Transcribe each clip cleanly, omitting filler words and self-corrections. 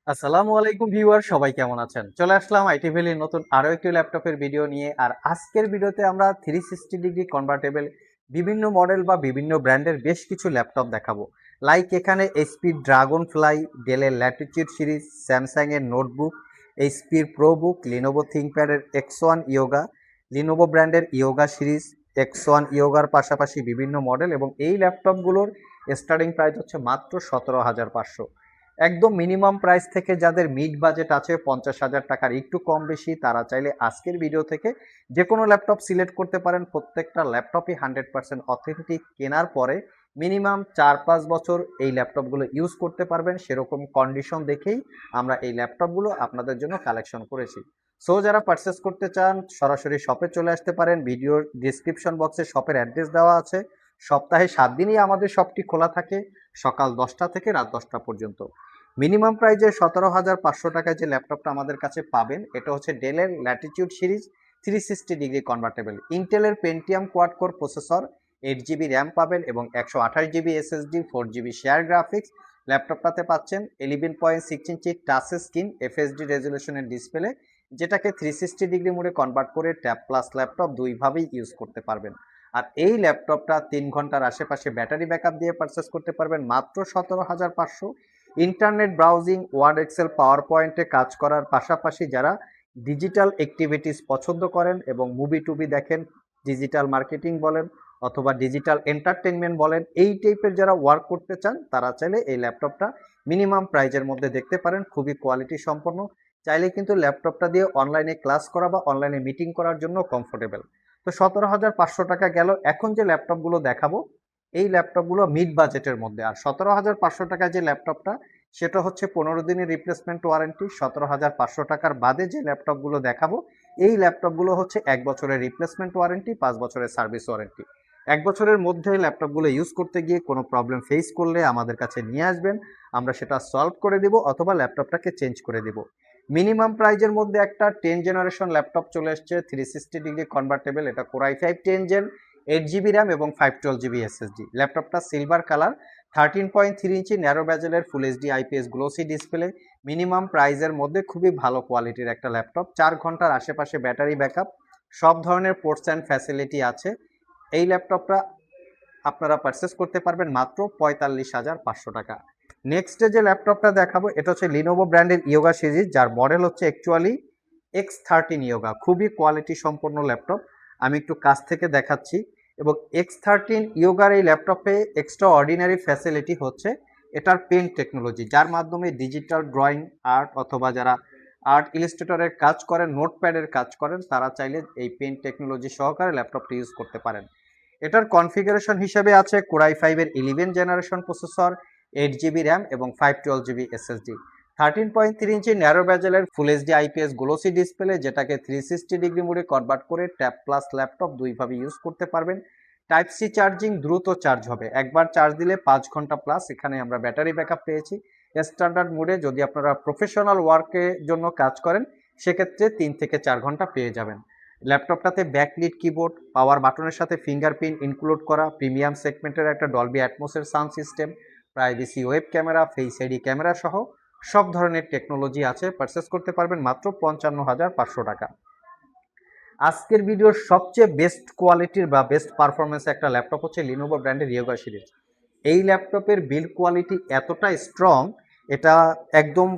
আসসালামু আলাইকুম ভিউয়ার, সবাই কেমন আছেন? চলে আসলাম আইটি ভ্যালির নতুন আরো একটি ল্যাপটপের ভিডিও নিয়ে। আর আজকের ভিডিওতে আমরা 360 ডিগ্রি কনভার্টেবল বিভিন্ন মডেল বা বিভিন্ন ব্র্যান্ডের বেশ কিছু ল্যাপটপ দেখাবো। লাইক এখানে এইচপি ড্রাগন ফ্লাই, ডেলের ল্যাটিটিউড সিরিজ, স্যামসাং এর নোটবুক, এইচপির প্রোবুক, লিনোভো থিংকপ্যাডের X1 ইয়োগা, লিনোভো ব্র্যান্ডের ইয়োগা সিরিজ, X1 ইয়োগার পাশাপাশি বিভিন্ন মডেল, এবং এই ল্যাপটপগুলোর স্টার্টিং প্রাইস হচ্ছে মাত্র 17,500। একদম মিনিমাম প্রাইস থেকে যাদের মিড বাজেট আছে 50,000 টাকার একটু কম বেশি, তারা চাইলে আজকের ভিডিও থেকে যে কোনো ল্যাপটপ সিলেক্ট করতে পারেন। প্রত্যেকটা ল্যাপটপই 100% অথেন্টিক, কেনার পরে মিনিমাম 4-5 বছর এই ল্যাপটপগুলো ইউজ করতে পারবেন। সেরকম কন্ডিশন দেখেই আমরা এই ল্যাপটপগুলো আপনাদের জন্য কালেকশন করেছি। সো যারা পারচেস করতে চান সরাসরি শপে চলে আসতে পারেন। ভিডিওর ডিসক্রিপশন বক্সে শপের অ্যাড্রেস দেওয়া আছে। সপ্তাহে 7 দিনই আমাদের শপটি খোলা থাকে, সকাল 10টা থেকে রাত 10টা পর্যন্ত। মিনিমাম প্রাইজে 17,500 টাকায় যে ল্যাপটপটা আমাদের কাছে পাবেন, এটা হচ্ছে ডেলের ল্যাটিটিউড সিরিজ 360 ডিগ্রি কনভার্টেবল, ইন্টেলের Pentium quad core processor, 8 GB RAM পাবেন এবং 128 GB SSD, 4 GB share graphics. ল্যাপটপটাতে পাচ্ছেন 11.6 ইঞ্চি টাচ স্ক্রিন এফএসডি রেজলিউশনের ডিসপ্লে, যেটাকে 360 ডিগ্রি মোডে কনভার্ট করে ট্যাব প্লাস ল্যাপটপ দুইভাবেই ইউজ করতে পারবেন। আর এই ল্যাপটপটা 3 ঘন্টার আশেপাশে ব্যাটারি ব্যাকআপ দিয়ে পারচেস করতে পারবেন মাত্র 17,500। ইন্টারনেট ব্রাউজিং, ওয়ার্ড, এক্সেল, পাওয়ার পয়েন্টে কাজ করার পাশাপাশি যারা ডিজিটাল অ্যাক্টিভিটিস পছন্দ করেন এবং মুভি টুবি দেখেন, ডিজিটাল মার্কেটিং বলেন অথবা ডিজিটাল এন্টারটেনমেন্ট বলেন, এই টাইপের যারা ওয়ার্ক করতে চান তারা চাইলে এই ল্যাপটপটা মিনিমাম প্রাইজের মধ্যে দেখতে পারেন। খুবই কোয়ালিটি সম্পন্ন, চাইলে কিন্তু ল্যাপটপটা দিয়ে অনলাইনে ক্লাস করা বা অনলাইনে মিটিং করার জন্য কমফোর্টেবল। তো 17,500 টাকা গেল। এখন যে ল্যাপটপগুলো দেখাবো এই ল্যাপটপগুলো মিড বাজেটের মধ্যে। আর 17,500 টাকায় যে ল্যাপটপটা, সেটা হচ্ছে 15 দিনের রিপ্লেসমেন্ট ওয়ারেন্টি। 17,500 টাকার বাদে যে ল্যাপটপগুলো দেখাবো এই ল্যাপটপগুলো হচ্ছে 1 বছরের রিপ্লেসমেন্ট ওয়ারেন্টি, 5 বছরের সার্ভিস ওয়ারেন্টি। 1 বছরের মধ্যে ল্যাপটপগুলো ইউজ করতে গিয়ে কোনো প্রবলেম ফেস করলে আমাদের কাছে নিয়ে আসবেন, আমরা সেটা সলভ করে দিব অথবা ল্যাপটপটাকে চেঞ্জ করে দিব। মিনিমাম প্রাইজের মধ্যে একটা 10 জেনারেশন ল্যাপটপ চলে এসছে 360 ডিগ্রি কনভার্টেবল। এটা core i5 10 gen, 8 GB RAM এবং 512 জিবি এসএসডি। ল্যাপটপটা সিলভার কালার, 13.3 ইঞ্চি ন্যারো ব্যাজেলের full HD IPS glossy display. Minimum প্রাইজের মধ্যে খুবই ভালো কোয়ালিটির একটা ল্যাপটপ। 4 ঘন্টার আশেপাশে ব্যাটারি ব্যাকআপ, সব ধরনের পোর্টস অ্যান্ড ফ্যাসিলিটি আছে। এই ল্যাপটপটা আপনারা পারচেস করতে পারবেন মাত্র 45,500 টাকা। নেক্সট যে ল্যাপটপটা দেখাবো এটা হচ্ছে লিনোভো ব্র্যান্ডের ইয়োগা সিরিজ, যার মডেল হচ্ছে অ্যাকচুয়ালি X13 ইয়োগা। খুবই কোয়ালিটি সম্পন্ন ল্যাপটপ, আমি একটু কাছ থেকে দেখাচ্ছি। এবং X13 ইয়োগার এই ল্যাপটপে এক্সট্রা অর্ডিনারি ফ্যাসিলিটি হচ্ছে এটার পেন টেকনোলজি, যার মাধ্যমে ডিজিটাল ড্রয়িং, আর্ট অথবা যারা আর্ট ইলাস্ট্রেটরের কাজ করেন, নোটপ্যাডের কাজ করেন, তারা চাইলে এই পেন টেকনোলজি সহকারে ল্যাপটপটি ইউজ করতে পারেন। এটার কনফিগারেশন হিসেবে আছে কোর i5 এর 11 জেনারেশন প্রসেসর, 8 জিবি র্যাম এবং 512 জিবি এসএসডি, 13.3 ইঞ্চি ন্যারো ব্যাজেলের full HD IPS glossy display, যেটাকে 360 ডিগ্রি মোডে কনভার্ট করে ট্যাব প্লাস ল্যাপটপ দুইভাবে ইউজ করতে পারবেন। টাইপ সি চার্জিং, দ্রুত চার্জ হবে, একবার চার্জ দিলে 5 ঘন্টা প্লাস। এখানে আমরা ব্যাটারি ব্যাকআপ পেয়েছি। স্ট্যান্ডার্ড মোডে যদি আপনারা প্রফেশনাল ওয়ার্কের জন্য কাজ করেন সেক্ষেত্রে 3 থেকে 4 ঘন্টা পেয়ে যাবেন। ল্যাপটপটাতে ব্যাকলিট কিবোর্ড, পাওয়ার বাটনের সাথে ফিঙ্গারপ্রিন্ট ইনক্লুড করা, প্রিমিয়াম সেগমেন্টের একটা ডলবি অ্যাটমসের sound system, privacy web camera, face ID camera সহ সব ধরনের টেকনোলজি আছে। পারচেস করতে পারবেন মাত্র 55,500 টাকা। আজকের ভিডিওর সবচেয়ে বেস্ট কোয়ালিটির বা বেস্ট পারফরমেন্স একটা ল্যাপটপ হচ্ছে লিনোভো ব্র্যান্ডের ইয়োগা সিরিজ। এই ল্যাপটপের বিল্ড কোয়ালিটি এতটা স্ট্রং, এটা একদম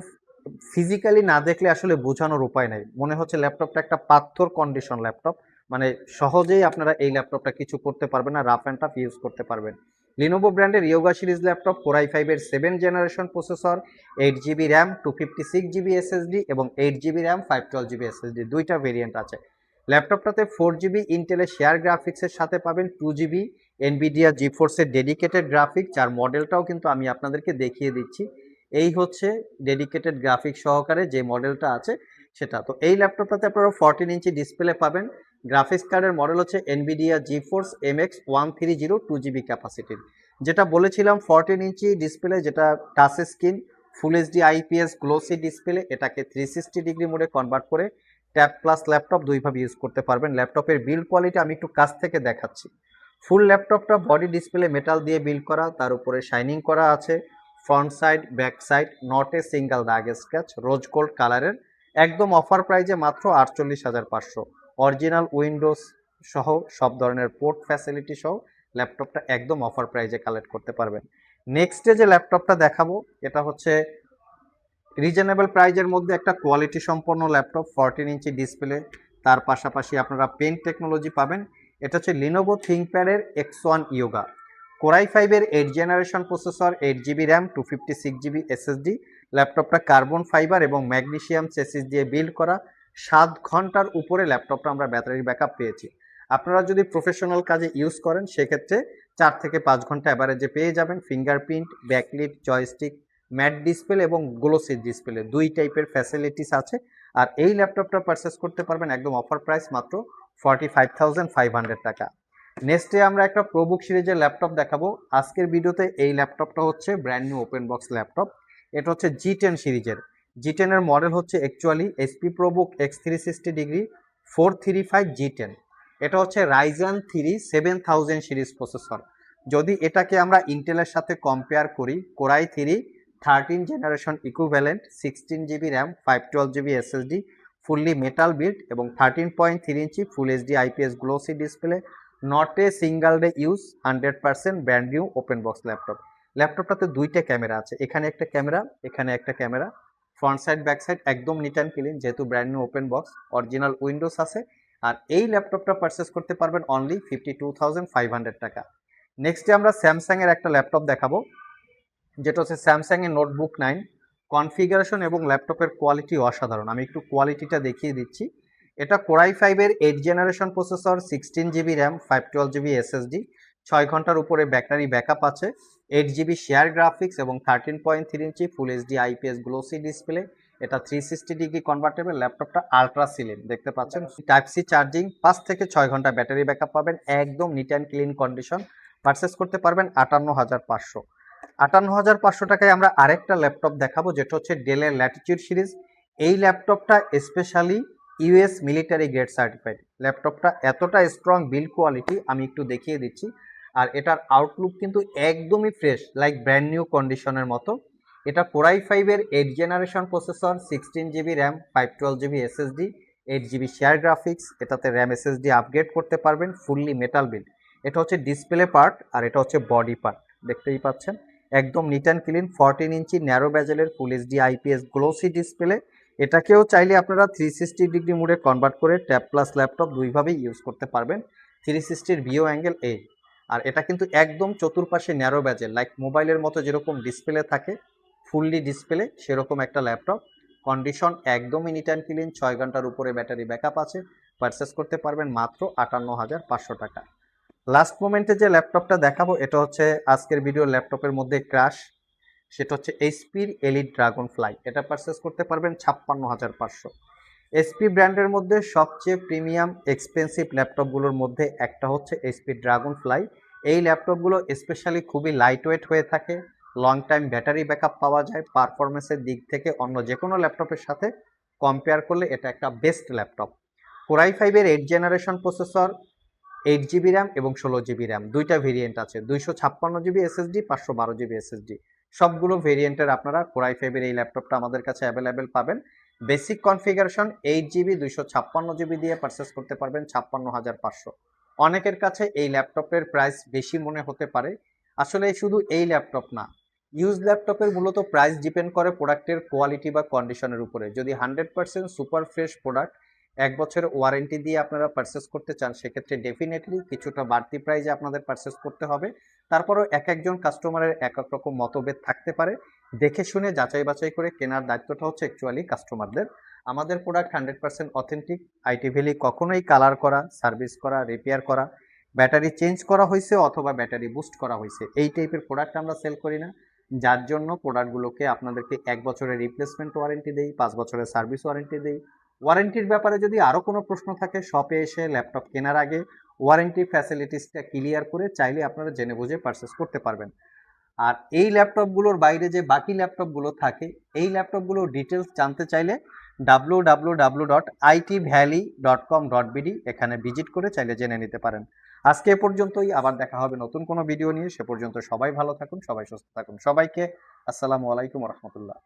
ফিজিক্যালি না দেখলে আসলে বোঝানোর উপায় নাই। মনে হচ্ছে ল্যাপটপটা একটা পাথর কন্ডিশন ল্যাপটপ, মানে সহজেই আপনারা এই ল্যাপটপটা কিছু করতে পারবেন না, রাফ অ্যান্ড টাফ ইউজ করতে পারবেন। লিনোভো ব্র্যান্ডের Yoga series laptop, core i5 এর 7 generation processor, 8 GB RAM, 256 GB SSD এবং 8 জিবি র্যাম, 512 জিবি এসএসডি, দুইটা ভেরিয়েন্ট আছে। ল্যাপটপটাতে 4 জিবি ইন্টেলের শেয়ার গ্রাফিক্সের সাথে পাবেন 2 জিবি এনভিডিয়া জিফোর্সের ডেডিকেটেড গ্রাফিক্স, যার মডেলটাও কিন্তু আমি আপনাদেরকে দেখিয়ে দিচ্ছি। এই হচ্ছে ডেডিকেটেড গ্রাফিক্স সহকারে যে মডেলটা আছে সেটা। তো এই ল্যাপটপটাতে আপনারা 14 ইঞ্চি ডিসপ্লে পাবেন। গ্রাফিক্স কার্ডের মডেল হচ্ছে এনভিডিয়া জিফোর্স এমএক্স 130, 2 জিবি ক্যাপাসিটির। যেটা বলেছিলাম 14 ইঞ্চি ডিসপ্লে, যেটা টাচ স্ক্রিন, ফুল এইচডি আইপিএস গ্লোসি ডিসপ্লে, এটাকে 360 ডিগ্রি মোডে কনভার্ট করে ট্যাব প্লাস ল্যাপটপ দুইভাবে ইউজ করতে পারবেন। ল্যাপটপের বিল্ড কোয়ালিটি আমি একটু কাছ থেকে দেখাচ্ছি। ফুল ল্যাপটপটা বডি ডিসপ্লে মেটাল দিয়ে বিল্ড করা, তার উপরে শাইনিং করা আছে। Front side back side not a single দাগ স্ক্র্যাচ রোজ গোল্ড কালারের একদম অফার প্রাইজে মাত্র 48,500। অরিজিনাল উইন্ডোজ সহ সব ধরনের পোর্ট ফ্যাসিলিটি সহ ল্যাপটপটা একদম অফার প্রাইজে কালেক্ট করতে পারবেন। নেক্সটে যে ল্যাপটপটা দেখাবো এটা হচ্ছে রিজনেবল প্রাইজের মধ্যে একটা কোয়ালিটি সম্পন্ন ল্যাপটপ, 14 ইঞ্চি ডিসপ্লে, তার পাশাপাশি আপনারা পেন টেকনোলজি পাবেন। এটা হচ্ছে লিনোভো থিংকপ্যাডের X1 ইয়োগা, কোরাই 5-এর 8 generation processor, 8GB RAM, 256GB SSD। ল্যাপটপটা কার্বন ফাইবার এবং ম্যাগনেসিয়াম চেসিস দিয়ে বিল্ড করা। 7 ঘন্টার উপরে ল্যাপটপটা আমরা ব্যাটারি ব্যাকআপ পেয়েছি। আপনারা যদি প্রফেশনাল কাজে ইউজ করেন সেক্ষেত্রে 4 থেকে 5 ঘন্টা অ্যাভারেজে পেয়ে যাবেন। Fingerprint, backlit, joystick, mat display এবং গ্লোসি ডিসপ্লে দুই টাইপের ফ্যাসিলিটিস আছে। আর এই ল্যাপটপটা পারচেস করতে পারবেন একদম অফার প্রাইস মাত্র 45,500 টাকা। নেক্সটে আমরা একটা প্রোবুক সিরিজের ল্যাপটপ দেখাবো। আজকের ভিডিওতে এই ল্যাপটপটা হচ্ছে brand new open box laptop. এটা হচ্ছে G10 সিরিজের। G10 এর মডেল হচ্ছে actually SP ProBook X360 degree 435 G10। এটা হচ্ছে রাইজেন 3 7000 সিরিজ প্রসেসর। যদি এটাকে আমরা ইন্টেলের সাথে কম্পেয়ার করি, core i 3 13 generation equivalent, 16GB RAM, 512GB SSD, fully metal build এবং 13.3 inch full HD IPS glossy display, not a single day use, 100% brand new open box laptop. ল্যাপটপটাতে দুইটা ক্যামেরা আছে, এখানে একটা ক্যামেরা, এখানে একটা camera. Front side back side একদম neat and clean, যেহেতু brand new open box. Original Windows আছে। আর এই ল্যাপটপটা পারচেস করতে পারবেন অনলি 52,500 টাকা। নেক্সটে আমরা স্যামসাং এর একটা ল্যাপটপ দেখাবো, যেটা হচ্ছে স্যামসাং এর নোটবুক 9। কনফিগারেশন এবং ল্যাপটপের কোয়ালিটি অসাধারণ। আমি একটু কোয়ালিটিটা দেখিয়ে দিচ্ছি। এটা কোরাই 5-এর 8 generation processor, 16GB RAM, 512GB SSD, 6 ঘন্টার উপরে ব্যাটারি ব্যাকআপ আছে, 8GB শেয়ার গ্রাফিক্স এবং 13.3 inch full HD IPS glossy display. এটা 360 ডিগ্রি কনভার্টেবল। ল্যাপটপটা আলট্রা সিলিম দেখতে পাচ্ছেন। টাইপ সি চার্জিং, 5 থেকে 6 ঘন্টা ব্যাটারি ব্যাকআপ পাবেন, একদম neat and clean condition. Purchase করতে পারবেন 58,500। 58,500 টাকায় আমরা আরেকটা ল্যাপটপ দেখাবো, যেটা হচ্ছে ডেলের ল্যাটিটিউড সিরিজ। এই ল্যাপটপটা specially US military grade certified. ল্যাপটপটা এতটা স্ট্রং বিল্ড কোয়ালিটি, আমি একটু দেখিয়ে দিচ্ছি। আর এটার আউটলুক কিন্তু একদমই ফ্রেশ, লাইক ব্র্যান্ড নিউ কন্ডিশনের মতো। এটা কোরাই 5-এর 8 generation processor, 16GB RAM, 512GB SSD, 8GB share graphics. এটাতে র্যাম SSD আপগ্রেড করতে পারবেন, ফুললি মেটাল বিল্ড। এটা হচ্ছে ডিসপ্লে পার্ট আর এটা হচ্ছে বডি পার্ট, দেখতেই পাচ্ছেন একদম neat and clean. 14 inch narrow ব্যাজেলের full HD IPS glossy display. এটাকেও চাইলে আপনারা 360 ডিগ্রি মোডে কনভার্ট করে ট্যাব প্লাস ল্যাপটপ দুইভাবেই ইউজ করতে পারবেন। 360-র ভিও অ্যাঙ্গেল এই। আর এটা কিন্তু একদম চতুর্পাশে ন্যারো ব্যাজেল, লাইক মোবাইলের মতো যেরকম ডিসপ্লে থাকে ফুললি ডিসপ্লে, সেরকম একটা ল্যাপটপ। কন্ডিশন একদমই নিট অ্যান্ড ক্লিন, 6 ঘন্টার উপরে ব্যাটারি ব্যাকআপ আছে। পারচেস করতে পারবেন মাত্র 58,500 টাকা। লাস্ট মোমেন্টে যে ল্যাপটপটা দেখাবো এটা হচ্ছে আজকের ভিডিওর ল্যাপটপের মধ্যে ক্রাশ, সেটা হচ্ছে এইচপির এলিট ড্রাগন ফ্লাই। এটা পারচেস করতে পারবেন 56,500। এইচপি ব্র্যান্ডের মধ্যে সবচেয়ে প্রিমিয়াম এক্সপেন্সিভ ল্যাপটপগুলোর মধ্যে একটা হচ্ছে এইচপি ড্রাগন ফ্লাই। এই ল্যাপটপগুলো স্পেশালি খুবই লাইট ওয়েট হয়ে থাকে, লং টাইম ব্যাটারি ব্যাকআপ পাওয়া যায়। পারফরমেন্সের দিক থেকে অন্য যে কোনো ল্যাপটপের সাথে কম্পেয়ার করলে এটা একটা বেস্ট ল্যাপটপ। কোরাই 5-এর 8 জেনারেশন প্রসেসর, 8GB র্যাম এবং 16GB র্যাম, দুইটা ভেরিয়েন্ট আছে, 256GB SSD, 512GB SSD। সবগুলো ভেরিয়েন্টের আপনারা কোরাই 5-এর এই ল্যাপটপটা আমাদের কাছে অ্যাভেলেবেল পাবেন। বেসিক কনফিগারেশন 8GB 256GB দিয়ে পারচেস করতে পারবেন 56,500। অনেকের কাছে এই ল্যাপটপের প্রাইস বেশি মনে হতে পারে, আসলে শুধু এই ল্যাপটপ না, ইউজ ল্যাপটপের মূলত প্রাইস ডিপেন্ড করে প্রোডাক্টের কোয়ালিটি বা কন্ডিশনের উপরে। যদি 100% সুপার ফ্রেশ প্রোডাক্ট 1 বছরের ওয়ারেন্টি দিয়ে আপনারা পারচেস করতে চান, সেক্ষেত্রে ডেফিনেটলি কিছুটা বাড়তি প্রাইসে আপনাদের পারচেস করতে হবে। তারপরেও এক একজন কাস্টমারের এক এক রকম মতভেদ থাকতে পারে, দেখে শুনে যাচাই বাছাই করে কেনার দায়িত্বটা হচ্ছে অ্যাকচুয়ালি কাস্টমারদের। আমাদের প্রোডাক্ট 100% অথেন্টিক। আইটি ভ্যালি কখনোই কালার করা, সার্ভিস করা, রিপেয়ার করা, ব্যাটারি চেঞ্জ করা হয়েছে অথবা ব্যাটারি বুস্ট করা হয়েছে এই টাইপের প্রোডাক্ট আমরা সেল করি না। যার জন্য প্রোডাক্টগুলোকে আপনাদেরকে 1 বছরের রিপ্লেসমেন্ট ওয়ারেন্টি দেই, 5 বছরের সার্ভিস ওয়ারেন্টি দেই। ওয়ারেন্টির ব্যাপারে যদি আরও কোনো প্রশ্ন থাকে শপে এসে ল্যাপটপ কেনার আগে ওয়ারেন্টি ফ্যাসিলিটিসটা ক্লিয়ার করে চাইলে আপনারা জেনে বুঝে পারচেস করতে পারবেন। আর এই ল্যাপটপগুলোর বাইরে যে বাকি ল্যাপটপগুলো থাকে, এই ল্যাপটপগুলোর ডিটেলস জানতে চাইলে www.itvalley.com.bd এখানে ভিজিট করে চাইলে জেনে নিতে পারেন। আজকে এ পর্যন্তই, আবার দেখা হবে নতুন কোনো ভিডিও নিয়ে। সে পর্যন্ত সবাই ভালো থাকুন, সবাই সুস্থ থাকুন। সবাইকে আসসালামু আলাইকুম রহমতুল্লাহ।